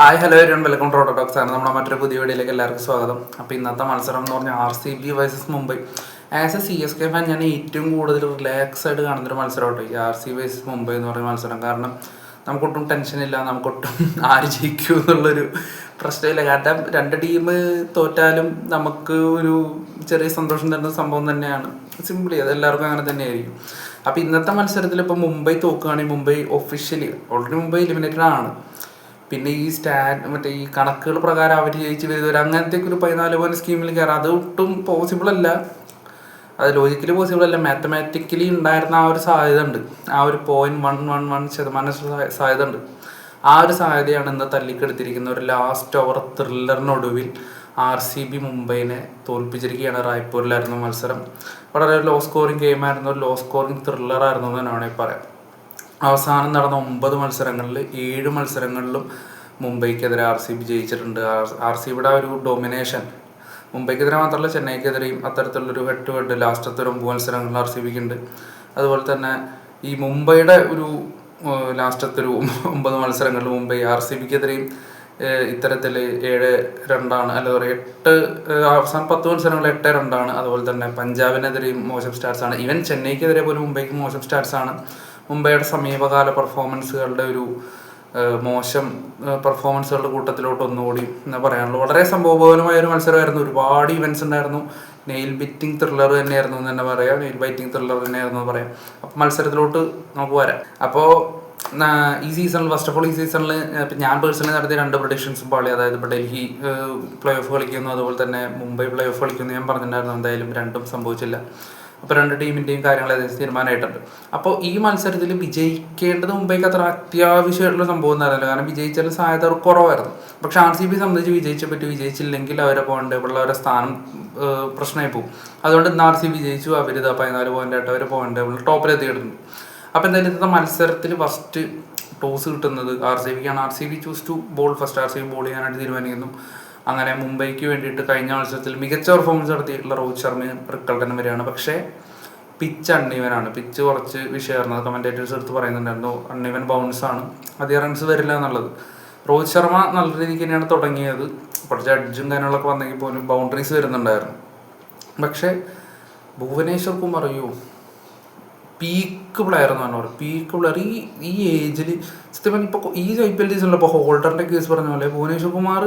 Hi hello everyone, welcome to Autotalks ആണ്. നമ്മുടെ മറ്റൊരു പുതിയ വീഡിയോയിലേക്ക് എല്ലാവർക്കും സ്വാഗതം. അപ്പോൾ ഇന്നത്തെ മത്സരം എന്ന് പറഞ്ഞാൽ RCB versus Mumbai. As A CSK fan ഞാൻ ഏറ്റവും കൂടുതൽ റിലാക്സ് ആയിട്ട് കാണുന്നൊരു മത്സരമാട്ടോ ഈ RCB വേഴ്സസ് മുംബൈ എന്ന് പറയുന്ന മത്സരം. കാരണം നമുക്കൊട്ടും ടെൻഷനില്ല, നമുക്കൊട്ടും ആര് ജയിക്കൂ എന്നുള്ളൊരു പ്രശ്നമില്ല. കാരണം രണ്ട് ടീം തോറ്റാലും നമുക്ക് ഒരു ചെറിയ സന്തോഷം തരുന്ന സംഭവം തന്നെയാണ്. സിംപിളി അത് എല്ലാവർക്കും അങ്ങനെ തന്നെയായിരിക്കും. അപ്പോൾ ഇന്നത്തെ മത്സരത്തിൽ ഇപ്പോൾ മുംബൈ തോക്കുകയാണെങ്കിൽ Mumbai officially already Mumbai eliminated ആണ്. പിന്നെ ഈ മറ്റേ ഈ കണക്കുകൾ പ്രകാരം അവർ ജയിച്ച് വരുന്നവർ അങ്ങനത്തെ ഒരു 14 പോയിന്റ് സ്കീമിൽ കയറാം. അത് ഒട്ടും പോസിബിൾ അല്ല, അത് ലോജിക്കലി പോസിബിൾ അല്ല. മാത്തമാറ്റിക്കലി ഉണ്ടായിരുന്ന ആ ഒരു സാധ്യത ഉണ്ട്, ആ ഒരു 0.11% സാധ്യത ഉണ്ട്. ആ ഒരു സാധ്യതയാണ് ഇന്ന് തല്ലിക്കെടുത്തിരിക്കുന്ന ഒരു ലാസ്റ്റ് ഓവർ ത്രില്ലറിനൊടുവിൽ RCB മുംബൈനെ തോൽപ്പിച്ചിരിക്കുകയാണ്. റായ്പൂരിലായിരുന്നു മത്സരം. വളരെ ലോ സ്കോറിങ് ഗെയിമായിരുന്നു, ഒരു ലോ സ്കോറിങ് ത്രില്ലറായിരുന്നു എന്ന് വേണമെങ്കിൽ പറയാം. അവസാനം നടന്ന 9 മത്സരങ്ങളിൽ 7 മത്സരങ്ങളിലും മുംബൈക്കെതിരെ RCB ജയിച്ചിട്ടുണ്ട്. RCBയുടെ ഒരു ഡൊമിനേഷൻ മുംബൈക്കെതിരെ മാത്രമല്ല ചെന്നൈക്കെതിരെയും അത്തരത്തിലുള്ളൊരു ഹെഡ് ടു ഹെഡ് ലാസ്റ്റത്തെ ഒരു 9 മത്സരങ്ങളിൽ RCBക്ക് ഉണ്ട്. അതുപോലെ തന്നെ ഈ മുംബൈയുടെ ഒരു ലാസ്റ്റത്തെ ഒരു 9 മത്സരങ്ങളിൽ മുംബൈ RCBക്കെതിരെയും ഇത്തരത്തിൽ 7-2 അല്ല പറയുക 8 അവസാനം 10 മത്സരങ്ങളിൽ 8-2. അതുപോലെ തന്നെ പഞ്ചാബിനെതിരെയും മോശം സ്റ്റാറ്റ്സാണ്. ഈവൻ ചെന്നൈക്കെതിരെ പോലും മുംബൈക്ക് മോശം സ്റ്റാറ്റ്സാണ്. മുംബൈയുടെ സമീപകാല പെർഫോമൻസുകളുടെ ഒരു മോശം പെർഫോമൻസുകളുടെ കൂട്ടത്തിലോട്ട് ഒന്നുകൂടി എന്താ പറയാനുള്ളൂ. വളരെ സംഭവബഹുലമായ ഒരു മത്സരമായിരുന്നു. ഒരുപാട് ഇവൻറ്റ്സ് ഉണ്ടായിരുന്നു. നെയിൽ ബിറ്റിംഗ് ത്രില്ലർ തന്നെയായിരുന്നു എന്ന് തന്നെ പറയാം. നെയിൽ ബൈറ്റിംഗ് ത്രില്ലർ തന്നെയായിരുന്നു എന്ന് പറയാം. അപ്പോൾ മത്സരത്തിലോട്ട് നമുക്ക് വരാം. അപ്പോൾ ഈ സീസണിൽ ഫസ്റ്റ് ഓഫ് ഓൾ ഈ സീസണിൽ ഞാൻ പേഴ്സണലി നടത്തിയ 2 പ്രഡിക്ഷൻസും പാളി. അതായത് ഇപ്പോൾ ഡൽഹി പ്ലേ ഓഫ് കളിക്കുന്നു, അതുപോലെ തന്നെ മുംബൈ പ്ലേ ഓഫ് കളിക്കുന്നു ഞാൻ പറഞ്ഞിട്ടുണ്ടായിരുന്നു. എന്തായാലും രണ്ടും സംഭവിച്ചില്ല. അപ്പോൾ 2 ടീമിൻ്റെയും കാര്യങ്ങൾ ഏകദേശം തീരുമാനമായിട്ടുണ്ട്. അപ്പോൾ ഈ മത്സരത്തിൽ വിജയിക്കേണ്ടത് മുംബൈക്ക് അത്ര അത്യാവശ്യമായിട്ടുള്ള സംഭവം ഒന്നുമല്ല. കാരണം വിജയിച്ചാലും സാധ്യത കുറവായിരുന്നു. പക്ഷേ RCB സംബന്ധിച്ച് വിജയിച്ചില്ലെങ്കിൽ അവരെ പോയിന്റ് ടേബിളിൽ അവരെ സ്ഥാനം പ്രശ്നമായി പോകും. അതുകൊണ്ട് ഇന്ന് RCB വിജയിച്ചു. അവരിത് 14 പോയിൻ്റായിട്ട് അവർ പോയിന്റ് ടേബിളിൽ ടോപ്പിലെത്തിയിട്ടുണ്ട്. അപ്പോൾ എന്തായാലും ഇന്നത്തെ മത്സരത്തിൽ ഫസ്റ്റ് ടോസ് കിട്ടുന്നത് RCBക്കാണ്. RCB choose to bowl first. RCB bowl ചെയ്യാനായിട്ട് തീരുമാനിക്കുന്നു. അങ്ങനെ മുംബൈക്ക് വേണ്ടിയിട്ട് കഴിഞ്ഞ മത്സരത്തിൽ മികച്ച പെർഫോമൻസ് നടത്തിയിട്ടുള്ള രോഹിത് ശർമ്മയും റിക്കൾട്ടനും വരികയാണ്. പക്ഷേ പിച്ച് അൺഈവനാണ്. പിച്ച് കുറച്ച് വിഷയമായിരുന്നു. കമൻറ്റേറ്റേഴ്സ് എടുത്ത് പറയുന്നുണ്ടായിരുന്നു അൺഈവൻ ബൗൺസാണ്, അധികം റൺസ് വരില്ല എന്നുള്ളത്. രോഹിത് ശർമ്മ നല്ല രീതിക്ക് തന്നെയാണ് തുടങ്ങിയത്. കുറച്ച് അഡ്ജും കാര്യങ്ങളൊക്കെ വന്നെങ്കിൽ പോലും ബൗണ്ടറീസ് വരുന്നുണ്ടായിരുന്നു. പക്ഷേ ഭുവനേശ്വർ കുമാർ പീക്ക് പ്ലെയർ എന്ന് പറഞ്ഞാൽ പീക്ക് പ്ലെയർ ഈ ഏജിൽ സത്യം ഇപ്പോൾ ഈ IPL സീസണിൽ ഇപ്പോൾ ഹോൾഡറിൻ്റെ കേസ് പറഞ്ഞ പോലെ ഭുവനേശ്വർ കുമാർ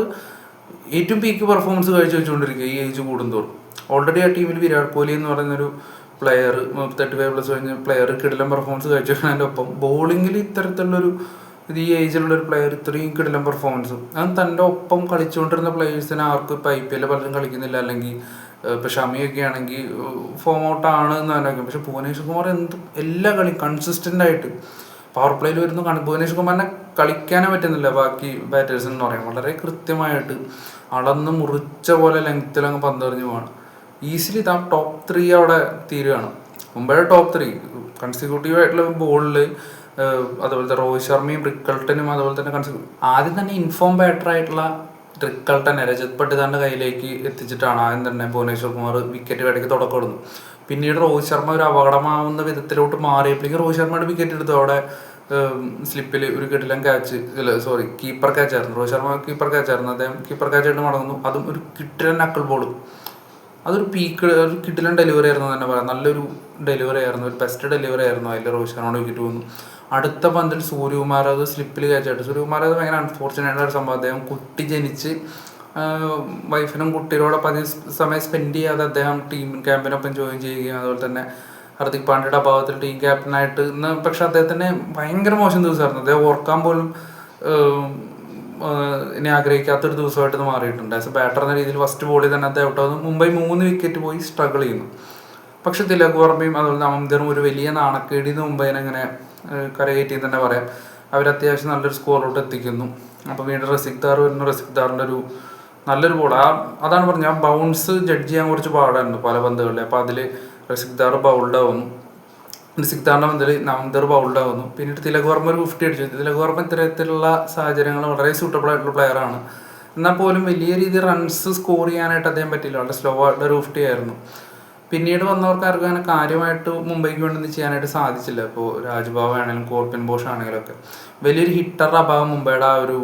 ഏറ്റവും പീക്ക് പെർഫോമൻസ് വെച്ചുകൊണ്ടിരിക്കുക ഈ ഏജ് കൂടുന്തോറും. ഓൾറെഡി ആ ടീമിൽ വിരാട് കോഹ്ലി എന്ന് പറയുന്നൊരു പ്ലെയർ 35+ കഴിഞ്ഞ പ്ലെയർ കിടിലം പെർഫോമൻസ് കാഴ്ചവെക്കുന്നതിൻ്റെ ഒപ്പം ബോളിങ്ങിൽ ഇത്തരത്തിലുള്ളൊരു ഈ ഏജിലുള്ളൊരു പ്ലെയർ ഇത്രയും കിടിലം പെർഫോമൻസ് അത് തൻ്റെ ഒപ്പം കളിച്ചുകൊണ്ടിരുന്ന പ്ലെയേഴ്സിനെ ആർക്കും ഇപ്പോൾ IPL പലരും കളിക്കുന്നില്ല. അല്ലെങ്കിൽ ഇപ്പോൾ ഷമിയൊക്കെ ആണെങ്കിൽ ഫോം ഔട്ടാണ് എന്ന് തന്നെ. പക്ഷെ ഭുവനേശ്വർ കുമാർ എല്ലാ കളിയും കൺസിസ്റ്റൻ്റ് ആയിട്ട് പവർ പ്ലേയിൽ വരുന്നു. ഭുവനേശ്വർ കുമാറിനെ കളിക്കാനേ പറ്റുന്നില്ല ബാക്കി ബാറ്റേഴ്സ് എന്ന് പറയാം. വളരെ കൃത്യമായിട്ട് അളന്ന് മുറിച്ച പോലെ ലെങ്ത്തിലങ്ങ് പന്തെറിഞ്ഞു പോവാണ്. ഈസിലി ടോപ്പ് 3 അവിടെ തീരുകയാണ്. മുംബൈയുടെ ടോപ്പ് 3 കൺസിക്യൂട്ടീവ് ആയിട്ടുള്ള ബോളിൽ അതുപോലത്തെ രോഹിത് ശർമ്മയും റിക്കൾട്ടനും അതുപോലെ തന്നെ ആദ്യം തന്നെ ഇൻഫോം ബാറ്റർ ആയിട്ടുള്ള റിക്കൾട്ടനെ രജത് പട്ടിദാറിൻ്റെ കയ്യിലേക്ക് എത്തിച്ചിട്ടാണ് ആദ്യം തന്നെ ഭുവനേശ്വർ കുമാർ വിക്കറ്റ് വേടയ്ക്ക് തുടക്കം ഇടുന്നു. പിന്നീട് രോഹിത് ശർമ്മ ഒരു അപകടമാവുന്ന വിധത്തിലോട്ട് മാറിയപ്പോഴേക്കും രോഹിത് ശർമ്മയുടെ വിക്കറ്റ് എടുത്തു. അവിടെ സ്ലിപ്പിൽ ഒരു കിടിലൻ ക്യാച്ച് കീപ്പർ ക്യാച്ചായിരുന്നു. രോഹിത് ശർമ്മ കീപ്പർ ക്യാച്ചായിരുന്നു. അദ്ദേഹം കീപ്പർ ക്യാച്ചായിട്ട് മടങ്ങുന്നു. അതും ഒരു കിടിലൻ നക്കിൾ ബോളും. അതൊരു ഒരു കിടിലൻ ഡെലിവറി ആയിരുന്നു തന്നെ പറയാം. നല്ലൊരു ഡെലിവറി ആയിരുന്നു, ഒരു ബെസ്റ്റ് ഡെലിവറി ആയിരുന്നു. അതിൽ രോഹിത് ശർമ്മയുടെ വിക്കറ്റ് വന്നു. അടുത്ത പന്തിൽ സൂര്യകുമാർ അത് സ്ലിപ്പിൽ ക്യാച്ചായിട്ട്. സൂര്യകുമാർ അത് ഭയങ്കര അൺഫോർച്ചുനേറ്റ് ഒരു സംഭവം. അദ്ദേഹം കുട്ടി ജനിച്ച് വൈഫിനും കുട്ടിയോടൊപ്പം അധികം സമയം സ്പെൻഡ് ചെയ്യാതെ അദ്ദേഹം ടീം ക്യാമ്പിനൊപ്പം ജോയിൻ ചെയ്യുകയും അതുപോലെ തന്നെ ഹർദിക് പാണ്ഡ്യയുടെ അഭാവത്തിൽ ടീം ക്യാപ്റ്റനായിട്ട് ഇന്ന് പക്ഷെ അദ്ദേഹത്തിന് ഭയങ്കര മോശം ദിവസമായിരുന്നു. അദ്ദേഹം ഓർക്കാൻ പോലും ഇനി ആഗ്രഹിക്കാത്തൊരു ദിവസമായിട്ട് ഇത് മാറിയിട്ടുണ്ട്. ആസ് എ ബാറ്റർ എന്ന രീതിയിൽ ഫസ്റ്റ് ബോളിൽ തന്നെ അദ്ദേഹം ഔട്ടാവുന്നു. മുംബൈ 3 വിക്കറ്റ് പോയി സ്ട്രഗിൾ ചെയ്യുന്നു. പക്ഷെ തിലക് വർമ്മയും അതുപോലെ നവംദറും ഒരു വലിയ നാണക്കേടിന്ന് മുംബൈനെ അങ്ങനെ കരകയറ്റിയെന്ന് തന്നെ പറയാം. അവർ അത്യാവശ്യം നല്ലൊരു സ്കോറിലോട്ട് എത്തിക്കുന്നു. അപ്പോൾ വീണ്ടും റസിഖ്ദാർ വരുന്നു. റസിഖ്ദാറിൻ്റെ ഒരു നല്ലൊരു ബോൾ. അതാണ് പറഞ്ഞത്, ആ ബൗൺസ് ജഡ്ജ് ചെയ്യാൻ കുറച്ച് പാടായിരുന്നു പല പന്തുകളിൽ. അപ്പോൾ അതിൽ റസിഖ്ദാർ ബൗൾഡ് ആവുന്നു. റസിഖ്ദാറിൻ്റെ പന്തിൽ നവംദർ ബൗൾഡ് ആവുന്നു. പിന്നീട് തിലക് വർമ്മ ഒരു 50 അടിച്ചു. തിലക് വർമ്മ ഇത്തരത്തിലുള്ള സാഹചര്യങ്ങൾ വളരെ സൂട്ടബിൾ ആയിട്ടുള്ള പ്ലെയറാണ്. എന്നാൽ പോലും വലിയ രീതിയിൽ റൺസ് സ്കോർ ചെയ്യാനായിട്ട് അദ്ദേഹം പറ്റില്ല. വളരെ സ്ലോ ആയിട്ട് ഒരു 50 ആയിരുന്നു. പിന്നീട് വന്നവർക്ക് ആർക്കും അങ്ങനെ കാര്യമായിട്ട് മുംബൈക്ക് വേണ്ടി ചെയ്യാനായിട്ട് സാധിച്ചില്ല. ഇപ്പോൾ രാജ്ഭാവ് ആണെങ്കിലും കോർപ്പിൻ ബോഷ് ആണെങ്കിലും ഒക്കെ വലിയൊരു ഹിറ്ററുടെ അഭാവം മുംബൈയുടെ ആ ഒരു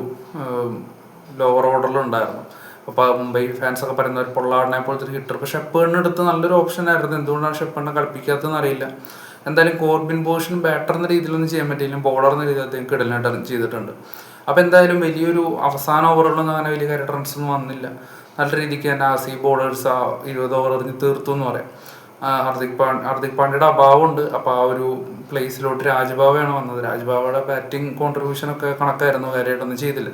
ലോവർ ഓർഡറിലുണ്ടായിരുന്നു. അപ്പോൾ മുംബൈ ഫാൻസൊക്കെ പറയുന്ന ഒരു പൊള്ളാടിനെ പോലത്തെ ഒരു ഹിറ്റർ. ഇപ്പോൾ ഷെപ്പേർഡിന് എടുത്ത് നല്ലൊരു ഓപ്ഷൻ ആയിരുന്നു. എന്തുകൊണ്ടാണ് ഷെപ്പേർഡിനെ കളിപ്പിക്കാത്തതെന്ന് അറിയില്ല. എന്തായാലും കോർബിൻ ബോഷിനും ബാറ്റർ എന്ന രീതിയിലൊന്നും ചെയ്യാൻ പറ്റിയില്ല, ബോളർ എന്ന രീതിയിൽ അദ്ദേഹം കിടലായിട്ട് ചെയ്തിട്ടുണ്ട്. അപ്പോൾ എന്തായാലും വലിയൊരു അവസാന ഓവറുകളൊന്നും അങ്ങനെ വലിയ കാര്യമായിട്ട് റൺസൊന്നും വന്നില്ല. നല്ല രീതിക്ക് തന്നെ RCB ബോളേഴ്സ് 20 ഓവർ എറിഞ്ഞ് തീർത്തു എന്ന് പറയാം. ഹാർദിക് പാണ്ഡ്യയുടെ അഭാവമുണ്ട്. അപ്പോൾ ആ ഒരു പ്ലേസിലോട്ട് രാജ്ഭാവയാണ് വന്നത്. രാജ്ഭാവയുടെ ബാറ്റിംഗ് കോൺട്രിബ്യൂഷനൊക്കെ കണക്കായിരുന്നു, കാര്യമായിട്ടൊന്നും ചെയ്തില്ല.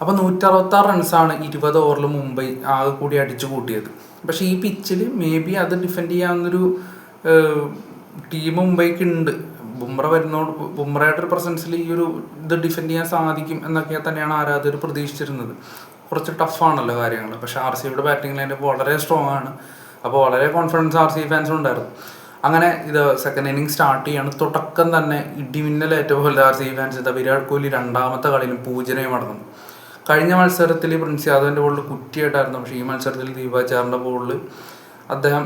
അപ്പോൾ 166 റൺസാണ് 20 ഓവറിൽ മുംബൈ ആകെ കൂടി അടിച്ചു കൂട്ടിയത്. പക്ഷേ ഈ പിച്ചിൽ മേ ബി അത് ഡിഫെൻഡ് ചെയ്യാവുന്നൊരു ടീം മുംബൈക്ക് ഉണ്ട്. ബുംറയുടെ ഒരു പ്രസൻസിൽ ഈ ഒരു ഇത് ഡിഫെൻഡ് ചെയ്യാൻ സാധിക്കും എന്നൊക്കെ തന്നെയാണ് ആരാധകർ പ്രതീക്ഷിച്ചിരുന്നത്. കുറച്ച് ടഫാണല്ലോ കാര്യങ്ങൾ. പക്ഷേ RCBയുടെ ബാറ്റിംഗ് ലൈൻ വളരെ സ്ട്രോങ് ആണ്. അപ്പോൾ വളരെ കോൺഫിഡൻസ് RCB ഫാൻസിനുണ്ടായിരുന്നു. അങ്ങനെ ഇത് സെക്കൻഡ് ഇന്നിംഗ് സ്റ്റാർട്ട് ചെയ്യാണ്. തുടക്കം തന്നെ ഇടിമിന്നലേറ്റ പോലെ RCB ഫാൻസ് ഇതാ വിരാട് കോഹ്ലി രണ്ടാമത്തെ കളിയിലും 0 മടങ്ങുന്നു. കഴിഞ്ഞ മത്സരത്തിൽ പ്രിൻസ് യാദവിൻ്റെ ബോളിൽ കുറ്റിയായിട്ടായിരുന്നു. പക്ഷേ ഈ മത്സരത്തിൽ ദീപാചാറിൻ്റെ ബോളിൽ അദ്ദേഹം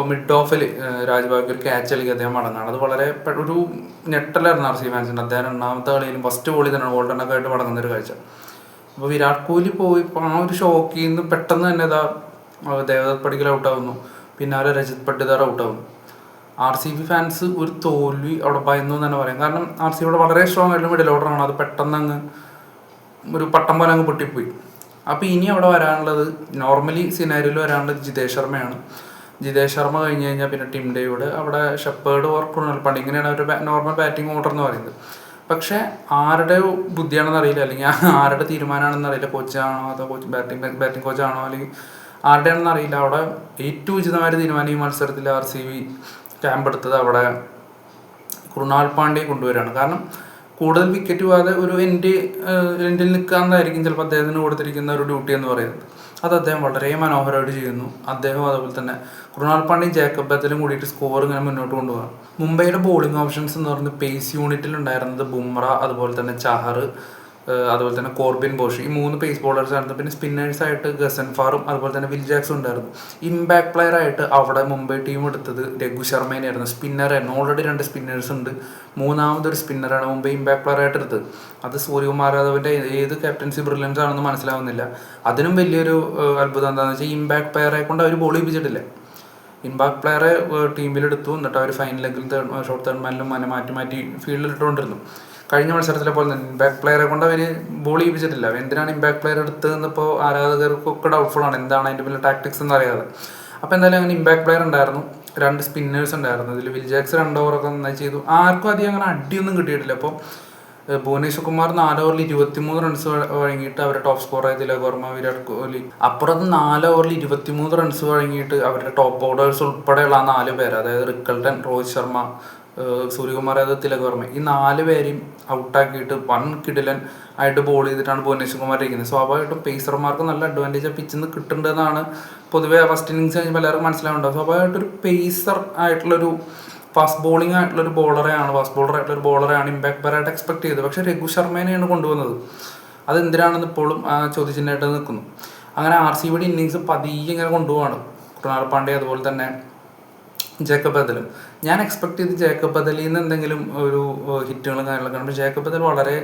മിഡ് ഓഫിൽ രാജ്ഭാവയ്ക്ക് ഒരു ക്യാച്ച് കളിക്ക് അദ്ദേഹം മടങ്ങാണ്. അത് വളരെ ഒരു ഞെട്ടലായിരുന്നു RCB ഫാൻസിൻ്റെ. അദ്ദേഹം രണ്ടാമത്തെ കളിയിലും ഫസ്റ്റ് ബോളിൽ തന്നെ ഗോൾഡനൊക്കെ ആയിട്ട് മടങ്ങുന്നൊരു കാഴ്ച. അപ്പോൾ വിരാട് കോഹ്ലി പോയി ആ ഒരു ഷോക്കിൽ നിന്ന് പെട്ടെന്ന് തന്നെ ഇതാ ദേവദത്ത് പടിക്കൽ ഔട്ടാവുന്നു. പിന്നാലെ രജിത് പട്ടിദാർ ഔട്ടാവുന്നു. RCB ഫാൻസ് ഒരു തോൽവി അവിടെ ഭയന്നു എന്ന് തന്നെ പറയാം. കാരണം RCBയുടെ വളരെ സ്ട്രോങ് ആയിട്ടുള്ള മിഡിൽ ഓർഡറാണ്. അത് പെട്ടെന്ന് അങ്ങ് ഒരു പട്ടം പോലെ അങ്ങ് പൊട്ടിപ്പോയി. അപ്പോൾ ഇനി അവിടെ വരാനുള്ളത് നോർമലി സിനാരിയോയിൽ വരാനുള്ളത് ജിതേഷ് ശർമ്മയാണ്. ജിതേഷ് ശർമ്മ കഴിഞ്ഞ് കഴിഞ്ഞാൽ പിന്നെ ടിം ഡേവിഡ്, അവിടെ ഷെപ്പേർഡ് ഓർ കൃണാൽ പാണ്ഡ്യ, ഇങ്ങനെയാണ് ഒരു നോർമൽ ബാറ്റിംഗ് ഓർഡർ എന്ന് പറയുന്നത്. പക്ഷേ ആരുടെ ബുദ്ധിയാണെന്ന് അറിയില്ല, അല്ലെങ്കിൽ ആരുടെ തീരുമാനമാണെന്ന് അറിയില്ല. കോച്ചാണോ അതോ ബാറ്റിംഗ് കോച്ചാണോ അല്ലെങ്കിൽ ആരുടെയാണെന്ന് അറിയില്ല. അവിടെ ഏറ്റവും ഉചിതമായ തീരുമാനം ഈ മത്സരത്തിൽ RCB ക്യാമ്പ് എടുത്തത് അവിടെ കൃണാൽ പാണ്ഡ്യയെ കൊണ്ടുവരികയാണ്. കാരണം കൂടുതൽ വിക്കറ്റ് പോകാതെ ഒരു എൻഡിൽ നിൽക്കാമെന്നായിരിക്കും ചിലപ്പോൾ അദ്ദേഹത്തിന് കൊടുത്തിരിക്കുന്ന ഒരു ഡ്യൂട്ടി എന്ന് പറയുന്നത്. അത് അദ്ദേഹം വളരെ മനോഹരമായിട്ട് ചെയ്യുന്നു. അദ്ദേഹം അതുപോലെ തന്നെ കൃണാൽ പാണ്ഡ്യയും ജേക്കബ് ബത്തലും കൂടിയിട്ട് സ്കോർ ഇങ്ങനെ മുന്നോട്ട് കൊണ്ടുപോകാം. മുംബൈയുടെ ബോളിംഗ് ഓപ്ഷൻസ് എന്ന് പറയുന്നത് പേസ് യൂണിറ്റിൽ ഉണ്ടായിരുന്നത് ബുംറ, അതുപോലെ തന്നെ ചഹർ, അതുപോലെ തന്നെ കോർബിൻ ബോഷ്, ഈ 3 പേസ് ബോളേഴ്സ് ആയിരുന്നു. പിന്നെ സ്പിന്നേഴ്സായിട്ട് ഗസൻഫാറും അതുപോലെ തന്നെ വിൽ ജാക്സും ഉണ്ടായിരുന്നു. ഇമ്പാക്ട് പ്ലെയർ ആയിട്ട് അവിടെ മുംബൈ ടീം എടുത്തത് രഘു ശർമ്മേനെയായിരുന്നു. സ്പിന്നറായിരുന്നു. ഓൾറെഡി 2 സ്പിന്നേഴ്സ് ഉണ്ട്. മൂന്നാമതൊരു സ്പിന്നറാണ് മുംബൈ ഇമ്പാക്ട് പ്ലെയർ ആയിട്ട് എടുത്തത്. അത് സൂര്യകുമാർ യാദവിൻ്റെ ഏത് ക്യാപ്റ്റൻസി ബ്രില്യൻസ് ആണെന്ന് മനസ്സിലാവുന്നില്ല. അതിനും വലിയൊരു അത്ഭുതം എന്താണെന്ന് വെച്ചാൽ ഇമ്പാക്ട് പ്ലെയറെ കൊണ്ട് അവർ ബോൾ ചെയ്യിപ്പിച്ചിട്ടില്ല. ഇമ്പാക്ട് പ്ലെയറെ ടീമിലെടുത്തു. എന്നിട്ട് അവർ ഫൈനൽ ലെഗിൽ ഷോർട്ട് തേർഡ് മാനിലും മാറ്റി ഫീൽഡിൽ ഇട്ടുകൊണ്ടിരുന്നു. കഴിഞ്ഞ മത്സരത്തിലെ പോലെ തന്നെ ഇമ്പാക്ട് പ്ലെയറെ കൊണ്ട് അവർ ബോൾ ചെയ്യിപ്പിച്ചിട്ടില്ല. എന്തിനാണ് ഇമ്പാക്ട് പ്ലെയർ എടുത്തതെന്ന് ഇപ്പോൾ ആരാധകർക്കൊക്കെ ഡൗട്ട്ഫുൾ ആണ്. എന്താണ് അതിൻ്റെ പിന്നെ ടാക്ടിക്സ് എന്ന് അറിയാതെ. അപ്പോൾ എന്തായാലും അങ്ങനെ ഇമ്പാക്ട് പ്ലെയർ ഉണ്ടായിരുന്നു. 2 സ്പിന്നേഴ്സ് ഉണ്ടായിരുന്നു. ഇതിൽ വിൽ ജാക്സ് 2 ഓവറൊക്കെ നന്നായി ചെയ്തു. ആർക്കും അധികം അങ്ങനെ അടിയൊന്നും കിട്ടിയിട്ടില്ല. അപ്പോൾ ഭുവനേശ്വർ കുമാർ 4 ഓവറിൽ 23 റൺസ് വഴങ്ങിയിട്ട് അവരുടെ ടോപ്പ് സ്കോറായ തിലക് വർമ്മ, വിരാട് കോഹ്ലി. അപ്പുറത്ത് 4 ഓവറിൽ 23 റൺസ് വഴങ്ങിയിട്ട് അവരുടെ ടോപ്പ് ഓർഡേഴ്സ് ഉൾപ്പെടെയുള്ള ആ 4 പേര്, അതായത് റിക്കൾട്ടൺ, രോഹിത് ശർമ്മ, സൂര്യകുമാർ യാദവ്, തിലക് വർമ്മ, ഈ 4 പേരെയും ഔട്ടാക്കിയിട്ട് വൺ കിടിലൻ ആയിട്ട് ബോൾ ചെയ്തിട്ടാണ് ഭുവനേശ്വർ കുമാർ ഇരിക്കുന്നത്. സ്വാഭാവികമായിട്ടും പേസർമാർക്ക് നല്ല അഡ്വാൻറ്റേജ് ആ പിച്ചിൽ നിന്ന് കിട്ടുന്നുണ്ടെന്നാണ് പൊതുവെ ഫസ്റ്റ് ഇന്നിങ്സ് കഴിഞ്ഞപ്പോൾ എല്ലാവർക്കും മനസ്സിലാവുന്നുണ്ടാവും. സ്വാഭാവികമായിട്ടൊരു പേസർ ആയിട്ടുള്ളൊരു ഫാസ്റ്റ് ബോളിംഗ് ആയിട്ടുള്ളൊരു ബോളറെയാണ് ഇമ്പാക്ട് പ്ലെയറായിട്ട് എക്സ്പെക്ട് ചെയ്തത്. പക്ഷേ രഘു ശർമ്മേനെയാണ് കൊണ്ടുവന്നത്. അതെന്തിനാണെന്ന് ഇപ്പോഴും ചോദ്യചിഹ്നമായിട്ട് നിൽക്കുന്നു. അങ്ങനെ RCBയുടെ ഇന്നിങ്സ് പതിയെ ഇങ്ങനെ കൊണ്ടുപോവാണ്. കൃണാൽ പാണ്ഡ്യ അതുപോലെ തന്നെ ജേക്കബ് ബദലും. ഞാൻ എക്സ്പെക്ട് ചെയ്ത് ജേക്കബ് ബദലിൽ നിന്ന് എന്തെങ്കിലും ഒരു ഹിറ്റുകളും കാര്യങ്ങളൊക്കെ ആണ്. ജേക്കബ് ബദൽ വളരെ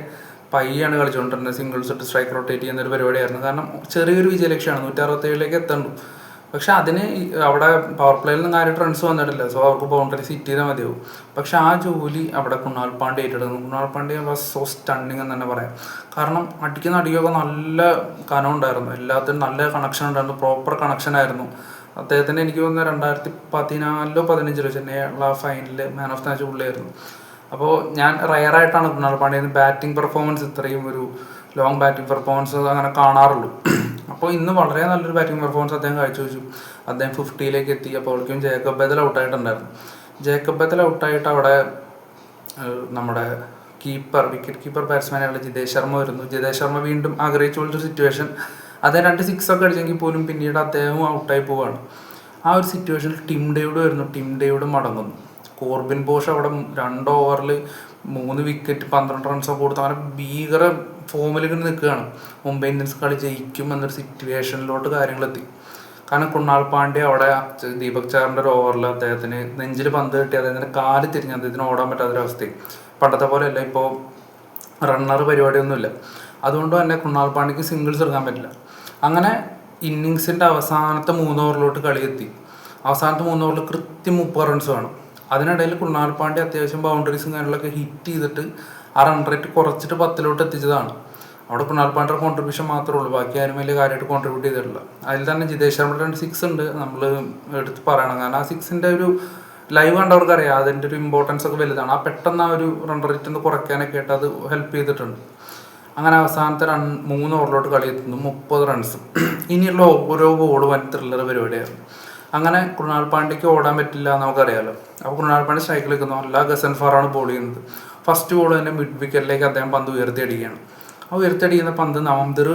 പയ്യാണ് കളിച്ചുകൊണ്ടിരുന്നത്. സിംഗിൾസ് ഇട്ട് സ്ട്രൈക്ക് റൊട്ടേറ്റ് ചെയ്യുന്ന ഒരു പരിപാടിയായിരുന്നു. കാരണം ചെറിയൊരു വിജയലക്ഷ്യമാണ്, 167 എത്തേണ്ടു. പക്ഷെ അതിന് അവിടെ പവർ പ്ലേയിൽ നിന്ന് കാര്യമായിട്ട് റൺസ് വന്നിട്ടില്ല. സോ അവർക്ക് ബൗണ്ടറി സിറ്റ് ചെയ്താൽ മതിയാവും. പക്ഷെ ആ ജോലി അവിടെ കൃണാൽ പാണ്ഡ്യ ഏറ്റെടുക്കുന്നു. Krunal Pandya was so stunning എന്ന് തന്നെ പറയാം. കാരണം അടിക്കുന്ന അടിയൊക്കെ നല്ല കനം ഉണ്ടായിരുന്നു. എല്ലാത്തിനും നല്ല കണക്ഷൻ ഉണ്ടായിരുന്നു. പ്രോപ്പർ കണക്ഷൻ ആയിരുന്നു അദ്ദേഹത്തിന്. എനിക്ക് തോന്നുന്നത് 2014 15 ചെന്നൈയുള്ള ഫൈനലിൽ മാൻ ഓഫ് ദ മാച്ച് പുള്ളിയായിരുന്നു. അപ്പോൾ ഞാൻ റയറായിട്ടാണ് കൃണാൽ പാണ്ഡ്യ ബാറ്റിംഗ് പെർഫോമൻസ്, ഇത്രയും ഒരു ലോങ് ബാറ്റിംഗ് പെർഫോമൻസ് അങ്ങനെ കാണാറുള്ളൂ. അപ്പോൾ ഇന്ന് വളരെ നല്ലൊരു ബാറ്റിംഗ് പെർഫോമൻസ് അദ്ദേഹം കാഴ്ചവെച്ചു. അദ്ദേഹം 50ലേക്ക് എത്തി. അപ്പോൾ അവിടേക്കും ജേക്കബ് ബദൽ ഔട്ടായിട്ടുണ്ടായിരുന്നു. ജേക്കബ് ബദൽ ഔട്ടായിട്ട് അവിടെ നമ്മുടെ വിക്കറ്റ് കീപ്പർ ബാറ്റ്സ്മാനായുള്ള ജിതേഷ് ശർമ്മ വരുന്നു. ജിതേഷ് ശർമ്മ വീണ്ടും ആഗ്രഹിച്ചുള്ളൊരു സിറ്റുവേഷൻ. അദ്ദേഹം 2 സിക്സൊക്കെ അടിച്ചെങ്കിൽ പോലും പിന്നീട് അദ്ദേഹവും ഔട്ടായി പോവുകയാണ്. ആ ഒരു സിറ്റുവേഷനിൽ ടിം ഡേവിഡ് വരുന്നു. ടിം ഡേവിഡ് മടങ്ങുന്നു. കോർബിൻ ബോഷ് അവിടെ 2 ഓവറിൽ 3 വിക്കറ്റ് 12 റൺസൊക്കെ കൊടുത്ത് അങ്ങനെ ഭീകര ഫോമിൽ ഇങ്ങനെ നിൽക്കുകയാണ്. മുംബൈ ഇന്ത്യൻസ് കളി ജയിക്കും എന്നൊരു സിറ്റുവേഷനിലോട്ട് കാര്യങ്ങളെത്തി. കാരണം കൃണാൽ പാണ്ഡ്യ അവിടെ ദീപക് ചാറിൻ്റെ ഒരു ഓവറിൽ അദ്ദേഹത്തിന് നെഞ്ചിൽ പന്ത് കിട്ടി അദ്ദേഹത്തിൻ്റെ കാല് തിരിഞ്ഞ് അദ്ദേഹത്തിന് ഓടാൻ പറ്റാത്തൊരവസ്ഥയും. പണ്ടത്തെ പോലെയല്ല, ഇപ്പോൾ റണ്ണർ പരിപാടിയൊന്നുമില്ല. അതുകൊണ്ട് തന്നെ കൃണാൽ പാണ്ഡ്യക്ക് സിംഗിൾസ് എടുക്കാൻ പറ്റില്ല. അങ്ങനെ ഇന്നിങ്സിൻ്റെ അവസാനത്തെ 3 ഓവറിലോട്ട് കളി എത്തി. അവസാനത്തെ 3 ഓവറിൽ കൃത്യം 30 റൺസ് വേണം. അതിനിടയിൽ കൃണാൽ പാണ്ഡ്യ അത്യാവശ്യം ബൗണ്ടറീസും കാര്യങ്ങളൊക്കെ ഹിറ്റ് ചെയ്തിട്ട് ആ റൺ റേറ്റ് കുറച്ചിട്ട് 10ലോട്ട് എത്തിച്ചതാണ്. അവിടെ കൃണാൽ പാണ്ഡ്യയുടെ കോൺട്രിബ്യൂഷൻ മാത്രമേ ഉള്ളൂ, ബാക്കി ആരും വലിയ കാര്യമായിട്ട് കോൺട്രിബ്യൂട്ട് ചെയ്തിട്ടില്ല. അതിൽ തന്നെ ജിതേഷ് ശർമ്മയുടെ 2 6 ഉണ്ട്, നമ്മൾ എടുത്ത് പറയണം. കാരണം ആ 6ൻ്റെ ഒരു ലൈവ് കണ്ടവർക്ക് അറിയാം അതിൻ്റെ ഒരു ഇമ്പോർട്ടൻസ് ഒക്കെ വലുതാണ്. ആ പെട്ടെന്ന് ആ ഒരു റൺ റേറ്റ് ഒന്ന് കുറയ്ക്കാനൊക്കെ ആയിട്ട് അത് ഹെൽപ്പ് ചെയ്തിട്ടുണ്ട്. അങ്ങനെ അവസാനത്തെ 3 ഓവറിലോട്ട് കളി എത്തുന്നു 30 റൺസ്. ഇനിയുള്ള ഓരോ ബോൾ വൻ ത്രില്ലർ പരിപാടിയായിരുന്നു. അങ്ങനെ കൃണാൽ പാണ്ഡ്യയ്ക്ക് ഓടാൻ പറ്റില്ല നമുക്കറിയാമല്ലോ. അപ്പോൾ കൃണാൽ പാണ്ഡ്യ സ്ട്രൈക്കിൽ നിൽക്കുന്നു, അല്ല ഗസൻഫാറാണ് ബോൾ ചെയ്യുന്നത്. ഫസ്റ്റ് ബോൾ തന്നെ മിഡ് വിക്കറ്റിലേക്ക് അദ്ദേഹം പന്ത് ഉയർത്തിയടിക്കുകയാണ്. ആ ഉയർത്തിയടിക്കുന്ന പന്ത് നവംദർ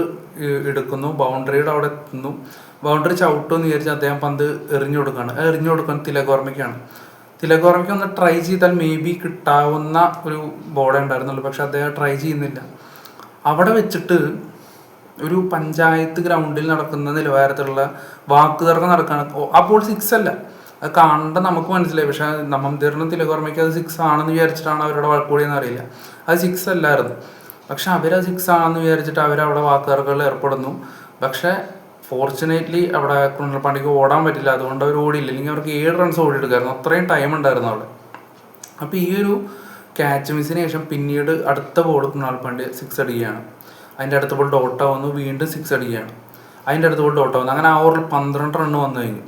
എടുക്കുന്നു, ബൗണ്ടറിയുടെ അവിടെ എത്തുന്നു. ബൗണ്ടറി ചവിട്ടുമെന്ന് വിചാരിച്ച് അദ്ദേഹം പന്ത് എറിഞ്ഞു കൊടുക്കുകയാണ്. തിലക് വർമ്മയ്ക്ക് ഒന്ന് ട്രൈ ചെയ്താൽ മേ ബി കിട്ടാവുന്ന ഒരു ബോളേ ഉണ്ടായിരുന്നുള്ളൂ. പക്ഷെ അദ്ദേഹം ട്രൈ ചെയ്യുന്നില്ല. അവിടെ വെച്ചിട്ട് ഒരു പഞ്ചായത്ത് ഗ്രൗണ്ടിൽ നടക്കുന്ന നിലവാരത്തിലുള്ള വാക്കുതർക്കം നടക്കുകയാണ്. ആ ബോൾ 6 അല്ല, അത് കാണേണ്ട നമുക്ക് മനസ്സിലായി. പക്ഷെ നവംദറിനും തിലക് വർമ്മയ്ക്ക് അത് 6 ആണെന്ന് വിചാരിച്ചിട്ടാണ് അവരുടെ വഴക്കൂടിയെന്ന് അറിയില്ല. അത് 6 അല്ലായിരുന്നു. പക്ഷെ അവരത് 6 ആണെന്ന് വിചാരിച്ചിട്ട് അവരവിടെ വാക്കുതർക്കങ്ങളിൽ ഏർപ്പെടുന്നു. പക്ഷെ ഫോർച്ചുനേറ്റ്ലി അവിടെ കൃണാൽ പാണ്ഡ്യക്ക് ഓടാൻ പറ്റില്ല, അതുകൊണ്ട് അവർ ഓടിയില്ല. അല്ലെങ്കിൽ അവർക്ക് 7 റൺസ് ഓടിയെടുക്കായിരുന്നു, അത്രയും ടൈം ഉണ്ടായിരുന്നു അവിടെ. അപ്പോൾ ഈ ഒരു ക്യാച്ച് മിസ്സിന് ശേഷം പിന്നീട് അടുത്ത ബോൾ കൃണാൽ പാണ്ഡ്യ 6 അടിക്കുകയാണ്. അതിൻ്റെ അടുത്ത ബോൾ ഡോട്ട് ആവുന്നു, വീണ്ടും 6 അടിക്കുകയാണ്. അതിൻ്റെ അടുത്ത ബോൾ ഡോട്ട് ആവുന്നു. അങ്ങനെ ആ ഓവറിൽ 12 റണ്ണ് വന്നു കഴിഞ്ഞു.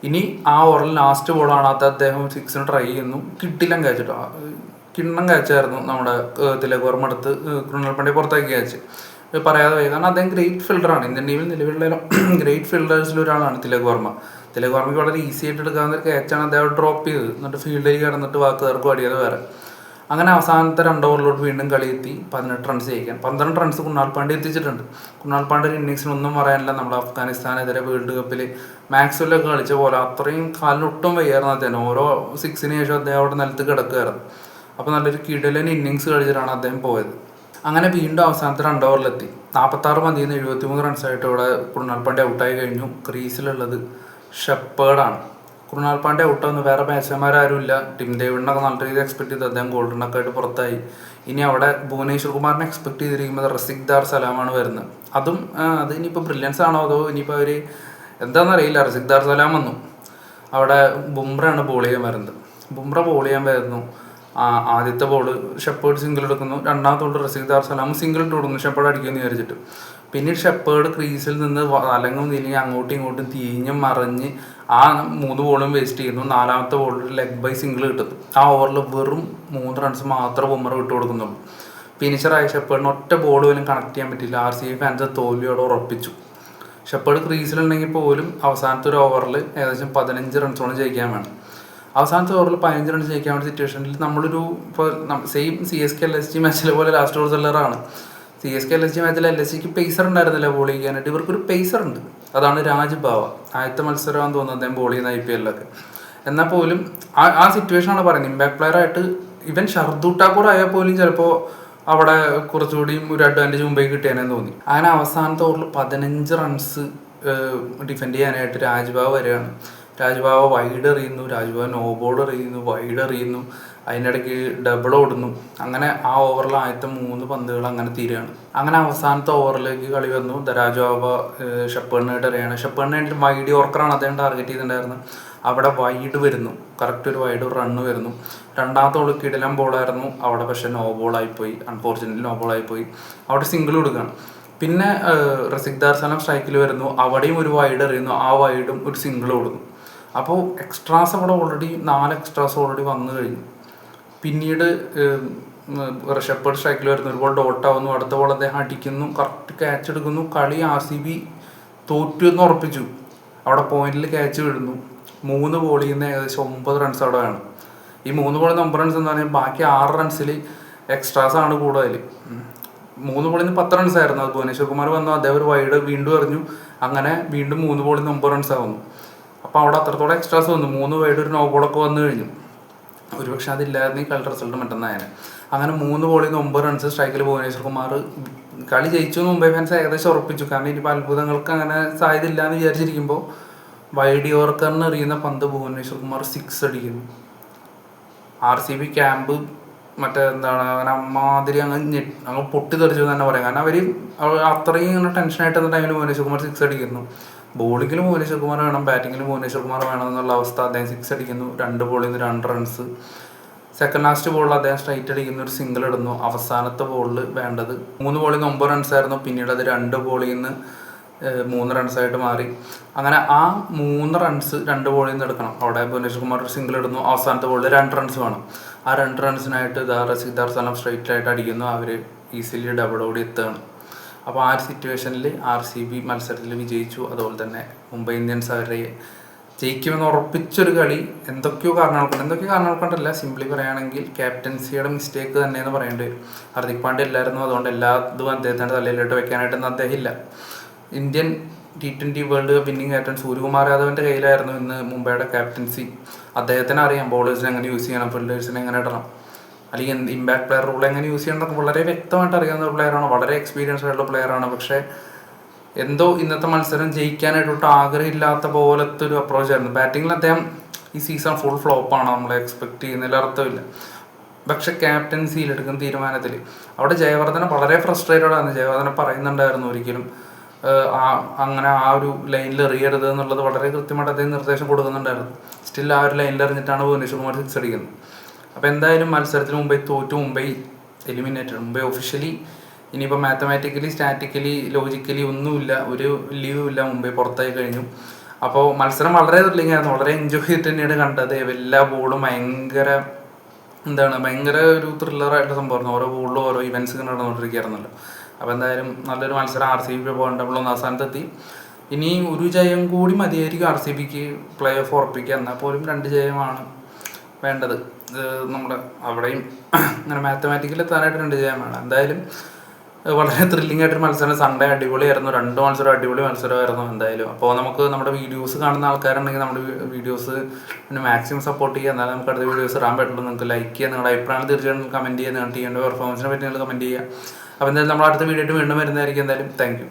ഇനി ആ ഓവറിൽ ലാസ്റ്റ് ബോളാണ് അത് അദ്ദേഹം 6 ട്രൈ ചെയ്യുന്നു. കിണ്ണം ക്യാച്ചായിരുന്നു നമ്മുടെ തിലക് വർമ്മ അടുത്ത് കൃണാൽ പാണ്ഡ്യ പുറത്താക്കി ക്യാച്ച്. പറയാതെ പോയി, കാരണം അദ്ദേഹം ഗ്രേറ്റ് ഫീൽഡറാണ്. ഇന്ത്യൻ ടീമിൽ നിലവിലുള്ള ഗ്രേറ്റ് ഫീൽഡേഴ്സിൽ ഒരാളാണ് തിലക് വർമ്മയ്ക്ക് വളരെ ഈസി ആയിട്ട് എടുക്കാവുന്ന ഒരു ക്യാച്ചാണ് അദ്ദേഹം ഡ്രോപ്പ് ചെയ്തത്. എന്നിട്ട് ഫീൽഡിൽ കിടന്നിട്ട് വാക്കുകാർക്ക് അടിയത് വേറെ. അങ്ങനെ അവസാനത്തെ 2 ഓവറിലോട്ട് വീണ്ടും കളി എത്തി 18 റൺസ് ജയിക്കാൻ. 12 റൺസ് കൃണാൽ പാണ്ഡ്യ എത്തിച്ചിട്ടുണ്ട്. കൃണാൽ പാണ്ഡ്യ ഇന്നിങ്സിനൊന്നും പറയാനില്ല. നമ്മുടെ അഫ്ഗാനിസ്ഥാനെതിരെ വേൾഡ് കപ്പിൽ മാക്സ്വെല്ലൊക്കെ കളിച്ച പോലെ അത്രയും കാലിനൊട്ടും വയ്യായിരുന്നു അദ്ദേഹം. ഓരോ 6ന് ശേഷം അദ്ദേഹം അവിടെ നിലത്ത് കിടക്കുകയായിരുന്നു. അപ്പോൾ നല്ലൊരു കിടലൻ ഇന്നിങ്സ് കളിച്ചിട്ടാണ് അദ്ദേഹം പോയത്. അങ്ങനെ വീണ്ടും അവസാനത്തെ 2 ഓവറിലെത്തി 46 മതിയിൽ നിന്ന് 73 റൺസായിട്ട് ഇവിടെ കൃണാൽ പാണ്ഡ്യ ഔട്ടായി കഴിഞ്ഞു. ക്രീസിലുള്ളത് ഷെപ്പേർഡാണ്. കൃണാൽ പാണ്ഡ്യ ഔട്ടാവുന്നു, വേറെ ബാറ്റ്സ്മാൻമാരും ഇല്ല. ടിം ഡേവിഡിനൊക്കെ നല്ല രീതിയിൽ എക്സ്പെക്ട് ചെയ്ത് അദ്ദേഹം ഗോൾഡനൊക്കെ ആയിട്ട് പുറത്തായി. ഇനി അവിടെ ഭുവനേശ്വർ കുമാറിനെ എക്സ്പെക്ട് ചെയ്തിരിക്കുന്നത് റസിഖ്ദാർ സലാമാണ് വരുന്നത്. അത് ഇനിയിപ്പോൾ ബ്രില്യൻസ് ആണോ അതോ ഇനിയിപ്പോൾ അവർ എന്താണെന്നറിയില്ല. റസിഖ്ദാർ സലാം വന്നു. അവിടെ ബുംറയാണ് ബോൾ ചെയ്യാൻ വരുന്നു. ആദ്യത്തെ ബോൾ ഷെപ്പേർഡ് സിംഗിൾ എടുക്കുന്നു, രണ്ടാമത്തെ ബോൾ റസിഖ്ദാർ സലാം സിംഗിൾ ഇട്ട് കൊടുക്കുന്നു ഷെപ്പേർഡ് അടിക്കുമെന്ന് വിചാരിച്ചിട്ട്. പിന്നീട് ഷെപ്പേർഡ് ക്രീസിൽ നിന്ന് അലങ്ങും തിരിഞ്ഞ് അങ്ങോട്ടും ഇങ്ങോട്ടും തിരിഞ്ഞും മറിഞ്ഞ് ആ 3 ബോളും വേസ്റ്റ് ചെയ്യുന്നു. 4ാമത്തെ ബോളിൽ ലെഗ് ബൈ സിംഗിൾ കിട്ടുന്നു. ആ ഓവറിൽ വെറും 3 റൺസ് മാത്രമേ ബുംറ വിട്ടു കൊടുക്കുന്നുള്ളൂ. ഫിനിഷറായ ഷെപ്പേർഡിന് ഒറ്റ ബോൾ പോലും കണക്ട് ചെയ്യാൻ പറ്റില്ല. RCB ഫാൻസ് തോൽവിയോടെ ഉറപ്പിച്ചു. ഷെപ്പേർഡ് ക്രീസിലുണ്ടെങ്കിൽ പോലും അവസാനത്തെ ഒരു ഓവറിൽ ഏകദേശം 15 റൺസോളം ജയിക്കാൻ വേണം. അവസാനത്തെ ഓവറിൽ 15 റൺസ് ജയിക്കാൻ വേണ്ട സിറ്റുവേഷനിൽ നമ്മളൊരു ഇപ്പോൾ സെയിം CSK LSG മാച്ചിലെ പോലെ ലാസ്റ്റ് ഓവർ സെല്ലറാണ്. CSK LSG മാച്ചിൽ LSGക്ക് പേസർ ഉണ്ടായിരുന്നില്ല ബോൾ ചെയ്യാനായിട്ട്. ഇവർക്കൊരു പേസർ ഉണ്ട്, അതാണ് രാജ്ബാവ. ആദ്യത്തെ മത്സരമാണെന്ന് തോന്നുന്നത് അദ്ദേഹം ബോൾ ചെയ്യുന്ന IPL-ലൊക്കെ. എന്നാൽ പോലും ആ സിറ്റുവേഷനാണ് പറയുന്നത്. ഇമ്പാക്ട് പ്ലെയർ ആയിട്ട് ഇവൻ ഷർദൂൽ ഠാക്കൂർ ആയാൽ പോലും ചിലപ്പോൾ അവിടെ കുറച്ചുകൂടിയും ഒരു അഡ്വാൻറ്റേജ് മുംബൈ കിട്ടിയാനെന്ന് തോന്നി. അങ്ങനെ അവസാനത്തെ ഓവറിൽ 15 റൺസ് ഡിഫെൻഡ് ചെയ്യാനായിട്ട് രാജ്ബാവ വരികയാണ്. രാജ്ബാവ വൈഡ് എറിയുന്നു, രാജ്ബാവ നോ ബോൾ എറിയുന്നു, വൈഡ് എറിയുന്നു, അതിനിടയ്ക്ക് ഡബിൾ ഓടുന്നു. അങ്ങനെ ആ ഓവറിൽ ആദ്യത്തെ 3 പന്തുകൾ അങ്ങനെ തീരുകയാണ്. അങ്ങനെ അവസാനത്തെ ഓവറിലേക്ക് കളി വന്നു. രാജ്ബാവ ഷെപ്പേർഡിനായിട്ട് എറിയാണ്. ഷെപ്പേർഡിനായിട്ട് വൈഡ് യോർക്കറാണ് അദ്ദേഹം ടാർഗറ്റ് ചെയ്തിട്ടുണ്ടായിരുന്നത്. അവിടെ വൈഡ് വരുന്നു, കറക്റ്റ് ഒരു വൈഡ് റണ്ണ് വരുന്നു. രണ്ടാമത്തെ ബോൾ കിടിലൻ ബോളായിരുന്നു അവിടെ, പക്ഷേ നോ ബോളായിപ്പോയി. അൺഫോർച്ചുനേറ്റ്ലി നോ ബോളായിപ്പോയി. അവിടെ സിംഗിൾ കൊടുക്കുകയാണ്. പിന്നെ റസിഖ്ദാർ സലാം സ്ട്രൈക്കിൽ വരുന്നു, അവിടെയും ഒരു വൈഡ് എറിയുന്നു, ആ വൈഡും ഒരു സിംഗിൾ കൊടുക്കുന്നു. അപ്പോൾ എക്സ്ട്രാസ് അവിടെ ഓൾറെഡി 4 എക്സ്ട്രാസ് ഓൾറെഡി വന്നു കഴിഞ്ഞു. പിന്നീട് ഷെപ്പേർഡ് സ്ട്രൈക്കിൽ വരുന്നു, ഒരു ബോൾ ഡോട്ടാവുന്നു, അടുത്ത ബോൾ അദ്ദേഹം അടിക്കുന്നു, കറക്റ്റ് ക്യാച്ച് എടുക്കുന്നു. കളി RCB തോറ്റു എന്ന് ഉറപ്പിച്ചു. അവിടെ പോയിന്റിൽ ക്യാച്ച് വിടുന്നു. 3 ബോളിൽ നിന്ന് ഏകദേശം 9 റൺസ് അവിടെ വേണം. ഈ 3 ബോളിൽ നിന്ന് 9 റൺസ് എന്ന് പറഞ്ഞാൽ ബാക്കി 6 റൺസിൽ എക്സ്ട്രാസ് ആണ് കൂടുതൽ. 3 ബോളിൽ നിന്ന് 10 റൺസ് ആയിരുന്നു. അത് ഭുവനേശ്വർ കുമാർ വന്നു, അദ്ദേഹം ഒരു വൈഡ് വീണ്ടും എറിഞ്ഞു. അങ്ങനെ വീണ്ടും 3 ബോളിൽ നിന്ന് 9 റൺസ് ആവുന്നു. അപ്പോൾ അവിടെ അത്രത്തോളം എക്സ്ട്രാസ് വന്നു. 3 വൈഡ് ഒരു നോ ബോളൊക്കെ വന്നു കഴിഞ്ഞു. ഒരുപക്ഷെ അതില്ലായിരുന്നു ഈ കളി റിസൾട്ട് മറ്റന്നായാണ്. അങ്ങനെ 3 ബോളിൽ നിന്ന് 9 റൺസ് സ്ട്രൈക്കിൽ ഭുവനേശ്വർ കുമാർ കളി ജയിച്ചു എന്ന് മുംബൈ ഫാൻസ് ഏകദേശം ഉറപ്പിച്ചു. കാരണം ഇനിയിപ്പോൾ അത്ഭുതങ്ങൾക്ക് അങ്ങനെ സാധ്യത ഇല്ല എന്ന് വിചാരിച്ചിരിക്കുമ്പോൾ വൈഡ് യോർക്കറിന് എറിയുന്ന പന്ത് ഭുവനേശ്വർ കുമാർ 6 അടിക്കുന്നു. RCB ക്യാമ്പ് മറ്റേ എന്താണ് അങ്ങനെ അമ്മാതിരി അങ്ങ് പൊട്ടിത്തെറിച്ചു തന്നെ പറയാം. കാരണം അവർ അത്രയും ഇങ്ങനെ ടെൻഷനായിട്ട് എന്ന ടൈമിൽ ഭുവനേശ്വർ കുമാർ സിക്സ് അടിക്കുന്നു. ബോളിങ്ങിലും ഭുവനേശ്വർ കുമാർ വേണം, ബാറ്റിങ്ങിലും ഭുവനേശ്വർ കുമാർ വേണം എന്നുള്ള അവസ്ഥ. അദ്ദേഹം സിക്സ് അടിക്കുന്നു, 2 ബോളിൽ നിന്ന് 2 റൺസ്. സെക്കൻഡ് ലാസ്റ്റ് ബോളിൽ അദ്ദേഹം സ്ട്രൈറ്റ് അടിക്കുന്ന ഒരു സിംഗിൾ ഇടുന്നു. അവസാനത്തെ ബോളിൽ വേണ്ടത് 3 ബോളിൽ നിന്ന് 9 റൺസ് ആയിരുന്നു, പിന്നീട് അത് 2 ബോളിൽ നിന്ന് 3 റൺസായിട്ട് മാറി. അങ്ങനെ ആ 3 റൺസ് 2 ബോളിൽ നിന്ന് എടുക്കണം. അവിടെ ഭുവനേശ്വർ കുമാർ ഒരു സിംഗിൾ ഇടുന്നു, അവസാനത്തെ ബോളിൽ 2 റൺസ് വേണം. ആ 2 റൺസിനായിട്ട് സിദ്ധാർത്ഥ് സലം സ്ട്രൈറ്റ് ആയിട്ട് അടിക്കുന്നു, അവർ ഈസിലി ഡബിൾ ഓടി എത്തുകയാണ്. അപ്പോൾ ആ ഒരു സിറ്റുവേഷനിൽ RCB മത്സരത്തിൽ വിജയിച്ചു. അതുപോലെ തന്നെ മുംബൈ ഇന്ത്യൻസ് അവരെ ജയിക്കുമെന്ന് ഉറപ്പിച്ചൊരു കളി എന്തൊക്കെയോ കാരണങ്ങൾ കൊണ്ടല്ല, സിംപ്ലി പറയുകയാണെങ്കിൽ ക്യാപ്റ്റൻസിയുടെ മിസ്റ്റേക്ക് തന്നെയെന്ന് പറയേണ്ടി വരും. ഹാർദിക് പാണ്ഡ്യ ഇല്ലായിരുന്നു, അതുകൊണ്ട് എല്ലാതും അദ്ദേഹത്തിൻ്റെ തലയിലോട്ട് വെക്കാനായിട്ടൊന്നും അദ്ദേഹം ഇല്ല. Indian T20 world cup winning captain Suryakumar യാദവിൻ്റെ കയ്യിലായിരുന്നു ഇന്ന് മുംബൈയുടെ ക്യാപ്റ്റൻസി. അദ്ദേഹത്തിന് അറിയാം ബോളേഴ്സിനെ എങ്ങനെ യൂസ് ചെയ്യണം, ഫീൽഡേഴ്സിനെ എങ്ങനെ ഇടണം, അല്ലെങ്കിൽ ഇമ്പാക്ട് പ്ലെയർ റൂൾ എങ്ങനെ യൂസ് ചെയ്യണം എന്നൊക്കെ വളരെ വ്യക്തമായിട്ട് അറിയാവുന്ന ഒരു പ്ലെയറാണ്, വളരെ എക്സ്പീരിയൻസ് ആയിട്ടുള്ള പ്ലെയറാണ്. പക്ഷേ എന്തോ ഇന്നത്തെ മത്സരം ജയിക്കാനായിട്ടൊട്ട് ആഗ്രഹമില്ലാത്ത പോലത്തെ ഒരു അപ്രോച്ചായിരുന്നു. ബാറ്റിങ്ങിൽ അദ്ദേഹം ഈ സീസൺ ഫുൾ ഫ്ലോപ്പാണ്, നമ്മൾ എക്സ്പെക്ട് ചെയ്യുന്നതിൽ അർത്ഥമില്ല. പക്ഷെ ക്യാപ്റ്റൻസിയിൽ എടുക്കുന്ന തീരുമാനത്തിൽ അവിടെ ജയവർദ്ധന വളരെ ഫ്രസ്ട്രേറ്റഡ് ആണ്. ജയവർദ്ധന പറയുന്നുണ്ടായിരുന്നു ഒരിക്കലും അങ്ങനെ ആ ഒരു ലൈനിൽ എറിയരുത് എന്നുള്ളത് വളരെ കൃത്യമായിട്ട് അദ്ദേഹം നിർദ്ദേശം കൊടുക്കുന്നുണ്ടായിരുന്നു. സ്റ്റിൽ ആ ഒരു ലൈനിൽ എറിഞ്ഞിട്ടാണ് ഭുവനേശ്വർ കുമാർ സിക്സ് അടിക്കുന്നത്. അപ്പോൾ എന്തായാലും മത്സരത്തിന് മുംബൈ തോറ്റു, മുംബൈ എലിമിനേറ്റഡ്. മുംബൈ ഒഫീഷ്യലി ഇനിയിപ്പോൾ മാത്തമാറ്റിക്കലി സ്റ്റാറ്റിക്കലി ലോജിക്കലി ഒന്നുമില്ല, ഒരു ലീവുമില്ല, മുംബൈ പുറത്തായി കഴിഞ്ഞു. അപ്പോൾ മത്സരം വളരെ ത്രില്ലിംഗ് ആയിരുന്നു, വളരെ എൻജോയ് ചെയ്തിട്ട് തന്നെയാണ് കണ്ടത്. എല്ലാ ബോളും ഭയങ്കര ഒരു ത്രില്ലറായിട്ട് സംഭവമായിരുന്നു. ഓരോ ബോളിലും ഓരോ ഇവൻറ്റ്സ് ഇങ്ങനെ നടന്നുകൊണ്ടിരിക്കുകയായിരുന്നല്ലോ. അപ്പോൾ എന്തായാലും നല്ലൊരു മത്സരം. RCB പോകേണ്ടപ്പോൾ അവസാനത്തെത്തി. ഇനി ഒരു ജയം കൂടി മതിയായിരിക്കും RCBക്ക് പ്ലേ ഓഫ് ഉറപ്പിക്കുക. എന്നാൽ പോലും 2 ജയമാണ് വേണ്ടത്. നമ്മുടെ അവിടെയും അങ്ങനെ മാത്തമാറ്റിക്കലി എത്താനായിട്ട് 2 ജയം വേണം. എന്തായാലും വളരെ ത്രില്ലിംഗ് ആയിട്ടൊരു മത്സരം. സൺഡേ അടിപൊളിയായിരുന്നു, 2 മത്സരം അടിപൊളി മത്സരമായിരുന്നു എന്തായാലും. അപ്പോൾ നമുക്ക് നമ്മുടെ വീഡിയോസ് കാണുന്ന ആൾക്കാരുണ്ടെങ്കിൽ നമ്മുടെ വീഡിയോസ് പിന്നെ മാക്സിമം സപ്പോർട്ട് ചെയ്യുക, എന്നാലും നമുക്ക് അടുത്ത വീഡിയോസ് ഇടാൻ പറ്റുള്ളൂ. നിങ്ങൾക്ക് ലൈക്ക് ചെയ്യുക, നിങ്ങളുടെ അഭിപ്രായങ്ങൾ തീർച്ചയായിട്ടും കമൻറ്റ് ചെയ്യുക, നിങ്ങളുടെ ടീമിൻ്റെ പെർഫോമൻസിനെ പറ്റി നിങ്ങൾ കമൻറ്റ് ചെയ്യുക. അപ്പോൾ എന്തായാലും നമ്മൾ അടുത്ത വീഡിയോ ആയിട്ട് വീണ്ടും വരുന്നതായിരിക്കും. എന്തായാലും താങ്ക് യു.